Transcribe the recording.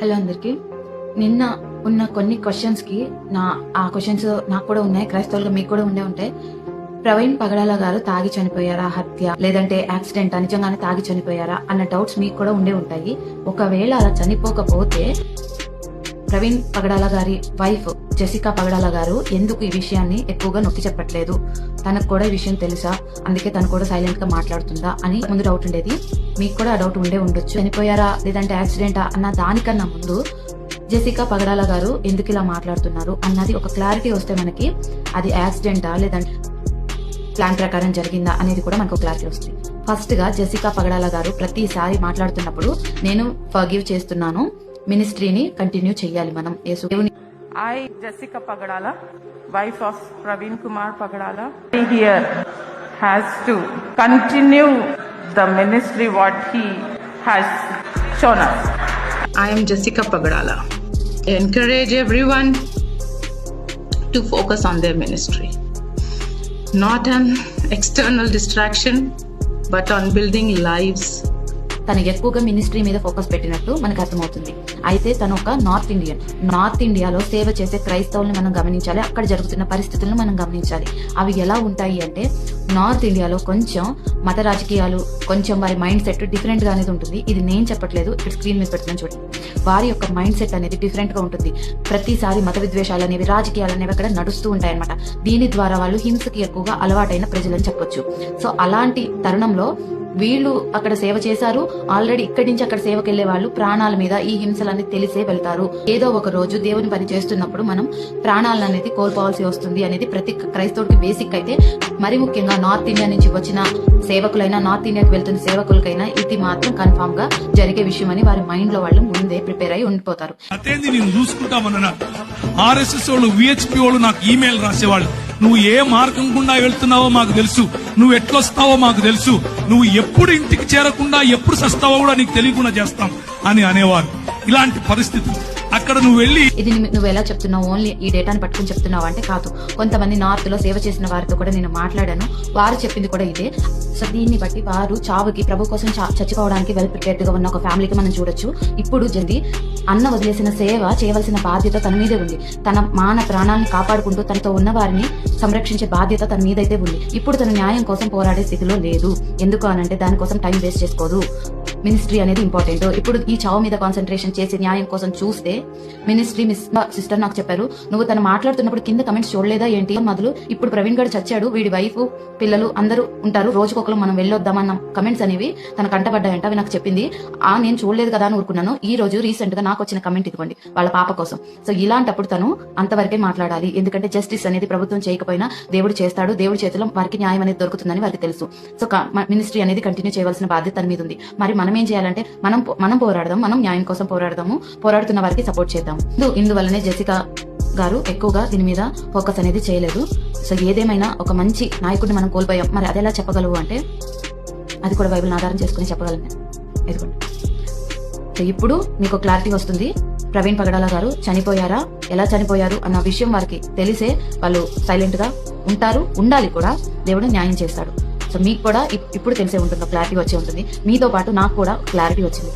Hello అందరికి. నిన్న ఉన్న కొన్ని క్వశ్చన్స్ కి ఆ క్వశ్చన్స్ నాకు కూడా ఉన్నాయి, క్రైస్తవులుగా మీకు కూడా ఉంటాయి. ప్రవీణ్ పగడాల గారు తాగి చనిపోయారా, హత్య లేదంటే యాక్సిడెంట్, నిజంగానే తాగి చనిపోయారా అన్న డౌట్స్ మీకు కూడా ఉంటాయి. ఒకవేళ అలా చనిపోకపోతే ప్రవీణ్ పగడాల గారి వైఫ్ జెసికా పగడాల గారు ఎందుకు ఈ విషయాన్ని ఎక్కువగా నొక్కి చెప్పట్లేదు? తనకు కూడా ఈ విషయం తెలుసా, అందుకే తను కూడా సైలెంట్ గా మాట్లాడుతుందా అని ముందు డౌట్ ఉండేది. మీకు కూడా ఆ డౌట్ ఉండొచ్చు. చనిపోయారా లేదంటే యాక్సిడెంటా అన్న దానికన్నా ముందు జెసికా పగడాల గారు ఎందుకు ఇలా మాట్లాడుతున్నారు అన్నది ఒక క్లారిటీ వస్తే మనకి అది యాక్సిడెంటా లేదంటే ప్లాన్ ప్రకారం జరిగిందా అనేది కూడా మనకు క్లారిటీ వస్తుంది. ఫస్ట్ గా జెసికా పగడాల గారు ప్రతిసారి మాట్లాడుతున్నప్పుడు నేను ఫర్గివ్ చేస్తున్నాను, మినిస్ట్రీని కంటిన్యూ చేయాలి మనం. I, Jessica Pagadala, wife of Praveen Kumar Pagadala, here has to continue the ministry what he has shown us. I am Jessica Pagadala. I encourage everyone to focus on their ministry. Not an external distraction, but on building lives. తను ఎక్కువగా ministry మీద focus పెట్టినట్టు మనకు అర్థమవుతుంది. అయితే తను ఒక north ఇండియాలో సేవ చేసే క్రైస్తవుల్ని మనం గమనించాలి, అక్కడ జరుగుతున్న పరిస్థితులను మనం గమనించాలి. అవి ఎలా ఉంటాయి అంటే, నార్త్ ఇండియాలో కొంచెం మత రాజకీయాలు, కొంచెం వారి మైండ్ సెట్ డిఫరెంట్ గా అనేది ఉంటుంది. ఇది నేను చెప్పట్లేదు, ఇక్కడ స్క్రీన్ మీద పెడుతున్నాను చూడండి. వారి యొక్క మైండ్ సెట్ అనేది డిఫరెంట్ గా ఉంటుంది. ప్రతిసారి మత విద్వేషాలు అనేవి, రాజకీయాలు అనేవి అక్కడ నడుస్తూ ఉంటాయన్నమాట. దీని ద్వారా వాళ్ళు హింసకి ఎక్కువగా అలవాటైన ప్రజలని చెప్పొచ్చు. సో అలాంటి తరుణంలో వీళ్ళు అక్కడ సేవ చేశారు, ఆల్రెడీ ఇక్కడి నుంచి అక్కడ సేవకి వెళ్లే వాళ్ళు ప్రాణాల మీద ఈ హింసలన్నీ తెలిసే వెళ్తారు. ఏదో ఒక రోజు దేవుని పని చేస్తున్నప్పుడు మనం ప్రాణాలను అనేది కోల్పోవాల్సి వస్తుంది అనేది ప్రతి క్రైస్తవుడికి బేసిక్. అయితే మరి ముఖ్యంగా నార్త్ ఇండియా నుంచి వచ్చిన సేవకులైనా, నార్త్ ఇండియాకి వెళ్తున్న సేవకులకైనా ఇది మాత్రం కన్ఫామ్ గా జరిగే విషయం అని వారి మైండ్ లో వాళ్ళు ముందే ప్రిపేర్ అయి ఉండిపోతారు. అదేంది నేను చూసుకుంటామన్నా, ఆర్ఎస్ఎస్ వాళ్ళు, విహెచ్పి వాళ్ళు నాకు ఈమెయిల్ రాసేవాళ్ళు, నువ్వు ఏ మార్గం గుండా వెళ్తున్నావో మాకు తెలుసు, నువ్వు ఎట్లొస్తావో మాకు తెలుసు, నువ్వు ఎప్పుడు ఇంటికి చేరకుండా ఎప్పుడు సస్తావో కూడా నీకు తెలియకుండా చేస్తాం అని అనేవారు. ఇలాంటి పరిస్థితి అక్కడ నువ్వు వెళ్ళి ఇది నువ్వు ఎలా చెప్తున్నావు, ఓన్లీ ఈ డేటాను పట్టుకుని చెప్తున్నావు అంటే కాదు. కొంతమంది నార్త్ లో సేవ చేసిన వారితో కూడా నేను మాట్లాడాను, వారు చెప్పింది కూడా ఇదే. సో దీన్ని బట్టి వారు చావుకి, ప్రభు కోసం చచ్చిపోవడానికి వెల్ ప్రిపేర్డ్ గా ఉన్న ఒక ఫ్యామిలీకి మనం చూడొచ్చు. ఇప్పుడు అన్న వదిలేసిన సేవ చేయవలసిన బాధ్యత తన మీదే ఉంది. తన ప్రాణాలను కాపాడుకుంటూ తనతో ఉన్న వారిని సంరక్షించే బాధ్యత తన మీదైతే ఉంది. ఇప్పుడు తన న్యాయం కోసం పోరాడే స్థితిలో లేదు. ఎందుకు అనంటే దానికోసం టైం వేస్ట్ చేసుకోదు. మినిస్ట్రీ అనేది ఇంపార్టెంట్. ఇప్పుడు ఈ చావు మీద కాన్సన్ట్రేషన్ చేసి న్యాయం కోసం చూస్తే, మినిస్ట్రీ సిస్టర్ నాకు చెప్పారు, నువ్వు తను మాట్లాడుతున్నప్పుడు కింద కమెంట్స్ చూడలేదా ఏంటి మొదలు, ఇప్పుడు ప్రవీణ్ గారు చచ్చాడు, వీడి వైఫ్ పిల్లలు అందరూ ఉంటారు, రోజుకొకరు మనం వెళ్ళొద్దామన్న కమెంట్స్ అనేవి తనకు కంటపడ్డాయంట. అవి నాకు చెప్పింది. నేను చూడలేదు కదా అని ఊరుకున్నాను. ఈ రోజు రీసెంట్ గా నాకు వచ్చిన కమెంట్ ఇదిగోండి, వాళ్ళ పాప కోసం. సో ఇలాంటప్పుడు తను అంతవరకే మాట్లాడాలి. ఎందుకంటే జస్టిస్ అనేది ప్రభుత్వం చేయకపోయినా దేవుడు చేస్తాడు, దేవుడి చేతిలో వారికి న్యాయం అనేది దొరుకుతుందని వారికి తెలుసు. సో మినిస్ట్రీ అనేది కంటిన్యూ చేయవలసిన బాధ్యత తన మీద ఉంది. మరి మనం ఏం చేయాలంటే, మనం పోరాడదాం, మనం న్యాయం కోసం పోరాడదాము, పోరాడుతున్న వారికి సపోర్ట్ చేద్దాం. ఇందువల్లనే జెసికా గారు ఎక్కువగా దీని మీద ఫోకస్ అనేది చేయలేదు. సో ఏదేమైనా ఒక మంచి నాయకుడిని మనం కోల్పోయాం. మరి అదెలా చెప్పగలవు అంటే, అది కూడా బైబిల్ని ఆధారం చేసుకుని చెప్పగలను. ఎదుగుండి. సో ఇప్పుడు మీకు క్లారిటీ వస్తుంది. ప్రవీణ్ పగడాల గారు చనిపోయారా, ఎలా చనిపోయారు అన్న విషయం వారికి తెలిసే వాళ్ళు సైలెంట్ గా ఉంటారు, ఉండాలి కూడా. దేవుడు న్యాయం చేస్తాడు. సో మీకు కూడా ఇప్పుడు తెలిసే ఉంటుంది, క్లారిటీ వచ్చే ఉంటుంది. మీతో పాటు నాకు కూడా క్లారిటీ వచ్చింది.